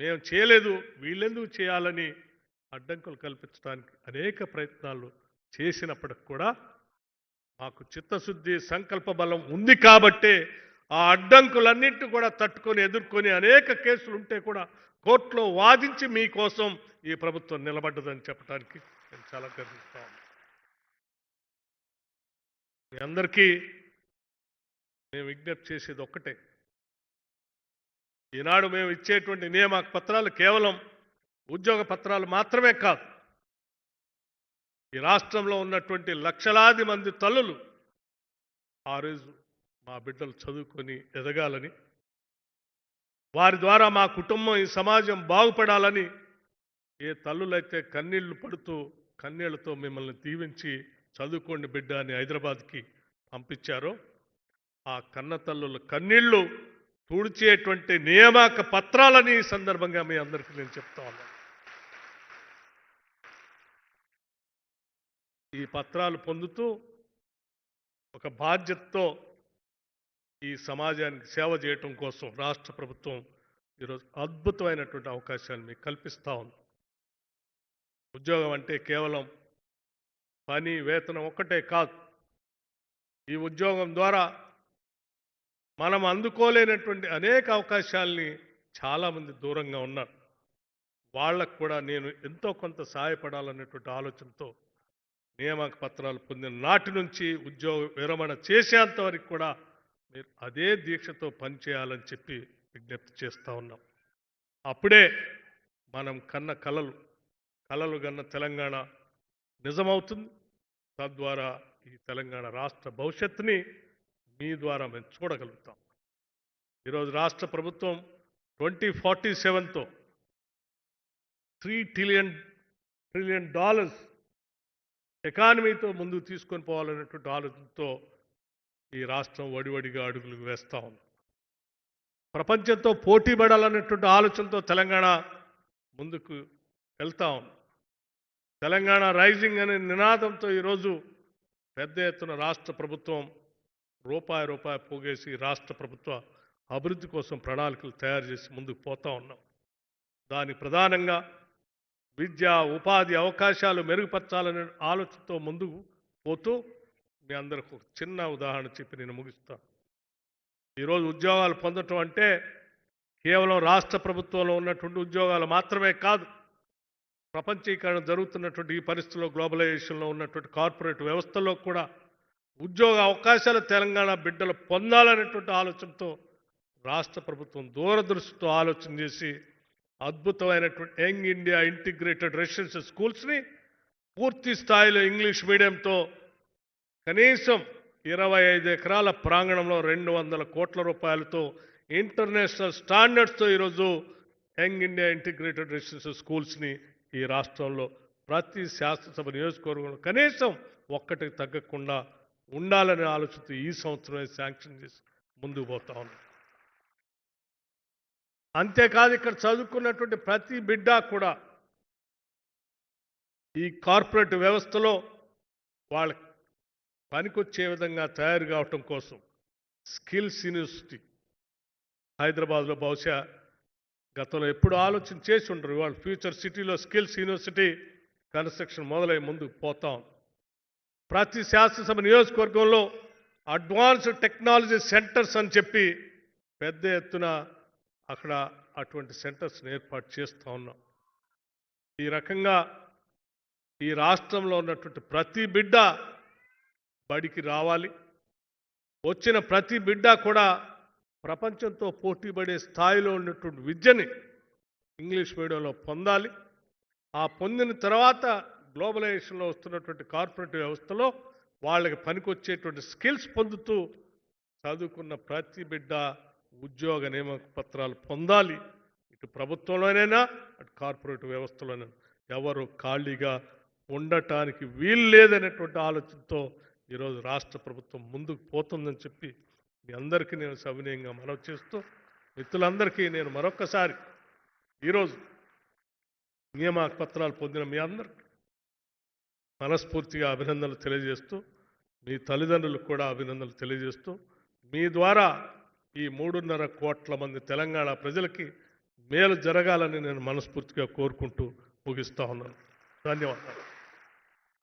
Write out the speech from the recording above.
మేము చేయలేదు, వీళ్ళెందుకు చేయాలని అడ్డంకులు కల్పించడానికి అనేక ప్రయత్నాలు చేసినప్పటికి కూడా మాకు చిత్తశుద్ధి సంకల్ప బలం ఉంది కాబట్టే ఆ అడ్డంకులన్నింటినీ కూడా తట్టుకొని ఎదుర్కొని అనేక కేసులు ఉంటే కూడా కోర్టులో వాదించి మీకోసం ఈ ప్రభుత్వం నిలబడ్డదని చెప్పడానికి నేను చాలా గర్విస్తాను. మీ అందరికీ మేము విజ్ఞప్తి చేసేది ఒక్కటే, ఈనాడు మేము ఇచ్చేటువంటి నియామక పత్రాలు కేవలం ఉద్యోగ పత్రాలు మాత్రమే కాదు. ఈ రాష్ట్రంలో ఉన్నటువంటి లక్షలాది మంది తల్లులు ఆ రోజు మా బిడ్డలు చదువుకొని ఎదగాలని, వారి ద్వారా మా కుటుంబం ఈ సమాజం బాగుపడాలని ఏ తల్లులైతే కన్నీళ్లు పడుతూ కన్నీళ్లతో మిమ్మల్ని దీవించి చదువుకోండి బిడ్డ అని హైదరాబాద్కి పంపించారో ఆ కన్న తల్లుల కన్నీళ్లు తుడిచేటువంటి నియామక పత్రాలని ఈ సందర్భంగా మీ అందరికీ నేను చెప్తా ఉన్నాను. ఈ పత్రాలు పొందుతూ ఒక బాధ్యతతో ఈ సమాజానికి సేవ చేయటం కోసం రాష్ట్ర ప్రభుత్వం ఈరోజు అద్భుతమైనటువంటి అవకాశాలు మీకు కల్పిస్తూ ఉంది. ఉద్యోగం అంటే కేవలం పని వేతనం ఒక్కటే కాదు. ఈ ఉద్యోగం ద్వారా మనం అందుకోలేనటువంటి అనేక అవకాశాలని చాలామంది దూరంగా ఉన్నారు. వాళ్ళకు కూడా నేను ఎంతో కొంత సహాయపడాలనేటువంటి ఆలోచనతో నియామక పత్రాలు పొందిన నాటి నుంచి ఉద్యోగ విరమణ చేసేంత వరకు కూడా మీరు అదే దీక్షతో పనిచేయాలని చెప్పి విజ్ఞప్తి చేస్తూ ఉన్నాం. అప్పుడే మనం కన్న కలలు కన్న తెలంగాణ నిజమవుతుంది. తద్వారా ఈ తెలంగాణ రాష్ట్ర భవిష్యత్తుని మీ ద్వారా మేము చూడగలుగుతాం. ఈరోజు రాష్ట్ర ప్రభుత్వం 2047తో $3 ట్రిలియన్ ఎకానమీతో ముందుకు తీసుకొని పోవాలనేటువంటి ఆలోచనతో ఈ రాష్ట్రం వడివడిగా అడుగులు వేస్తూ ఉంది. ప్రపంచంతో పోటీ పడాలనేటువంటి ఆలోచనతో తెలంగాణ ముందుకు వెళ్తా ఉంది. తెలంగాణ రైజింగ్ అనే నినాదంతో ఈరోజు పెద్ద ఎత్తున రాష్ట్ర ప్రభుత్వం రూపాయి పోగేసి రాష్ట్ర ప్రభుత్వ అభివృద్ధి కోసం ప్రణాళికలు తయారు చేసి ముందుకు పోతా ఉన్నాం. దాని ప్రధానంగా విద్య ఉపాధి అవకాశాలు మెరుగుపరచాలనే ఆలోచనతో ముందుకు పోతూ మీ అందరికి ఒక చిన్న ఉదాహరణ చెప్పి నేను ముగిస్తాను. ఈరోజు ఉద్యోగాలు పొందటం అంటే కేవలం రాష్ట్ర ప్రభుత్వంలో ఉన్నటువంటి ఉద్యోగాలు మాత్రమే కాదు. ప్రపంచీకరణ జరుగుతున్నటువంటి ఈ పరిస్థితుల్లో గ్లోబలైజేషన్లో ఉన్నటువంటి కార్పొరేట్ వ్యవస్థల్లో కూడా ఉద్యోగ అవకాశాలు తెలంగాణ బిడ్డలు పొందాలనేటువంటి ఆలోచనతో రాష్ట్ర ప్రభుత్వం దూరదృష్టితో ఆలోచన చేసి అద్భుతమైనటువంటి యంగ్ ఇండియా ఇంటిగ్రేటెడ్ రెసిడెన్షియల్ స్కూల్స్ని పూర్తి స్థాయిలో ఇంగ్లీష్ మీడియంతో కనీసం 25 ఎకరాల ప్రాంగణంలో 200 కోట్ల రూపాయలతో ఇంటర్నేషనల్ స్టాండర్డ్స్తో ఈరోజు యంగ్ ఇండియా ఇంటిగ్రేటెడ్ రెసిడెన్షియల్ స్కూల్స్ని ఈ రాష్ట్రంలో ప్రతి శాసనసభ నియోజకవర్గంలో కనీసం ఒక్కటికి తగ్గకుండా ఉండాలనే ఆలోచనతో ఈ సంవత్సరమే శాంక్షన్ చేసి ముందుకు పోతా ఉన్నాం. అంతేకాదు ఇక్కడ చదువుకున్నటువంటి ప్రతి బిడ్డ కూడా ఈ కార్పొరేట్ వ్యవస్థలో వాళ్ళ పనికొచ్చే విధంగా తయారు కావటం కోసం స్కిల్స్ యూనివర్సిటీ హైదరాబాద్లో బహుశా గతంలో ఎప్పుడు ఆలోచన చేసి ఉండరు. వాళ్ళు ఫ్యూచర్ సిటీలో స్కిల్స్ యూనివర్సిటీ కన్స్ట్రక్షన్ మొదలై ముందుకు పోతాం. ప్రతి శాసనసభ నియోజకవర్గంలో అడ్వాన్స్డ్ టెక్నాలజీ సెంటర్స్ అని చెప్పి పెద్ద ఎత్తున అక్కడ అటువంటి సెంటర్స్ని ఏర్పాటు చేస్తూ ఉన్నాం. ఈ రకంగా ఈ రాష్ట్రంలో ఉన్నటువంటి ప్రతి బిడ్డ బడికి రావాలి. వచ్చిన ప్రతి బిడ్డ కూడా ప్రపంచంతో పోటీపడే స్థాయిలో ఉన్నటువంటి విద్యని ఇంగ్లీష్ మీడియంలో పొందాలి. ఆ పొందిన తర్వాత గ్లోబలైజేషన్లో వస్తున్నటువంటి కార్పొరేట్ వ్యవస్థలో వాళ్ళకి పనికొచ్చేటువంటి స్కిల్స్ పొందుతూ చదువుకున్న ప్రతి బిడ్డ ఉద్యోగ నియామక పత్రాలు పొందాలి. ఇటు ప్రభుత్వంలోనైనా అటు కార్పొరేట్ వ్యవస్థలోనైనా ఎవరు ఖాళీగా ఉండటానికి వీలు లేదనేటువంటి ఆలోచనతో ఈరోజు రాష్ట్ర ప్రభుత్వం ముందుకు పోతుందని చెప్పి మీ అందరికీ నేను సవినయంగా మనవి చేస్తూ, మిత్రులందరికీ నేను మరొక్కసారి ఈరోజు నియామక పత్రాలు పొందిన మీ అందరికీ మనస్ఫూర్తిగా అభినందనలు తెలియజేస్తూ, మీ తల్లిదండ్రులకు కూడా అభినందనలు తెలియజేస్తూ, మీ ద్వారా ఈ 3.5 కోట్ల మంది తెలంగాణ ప్రజలకి మేలు జరగాలని నేను మనస్ఫూర్తిగా కోరుకుంటూ ముగిస్తా ఉన్నాను. ధన్యవాదాలు.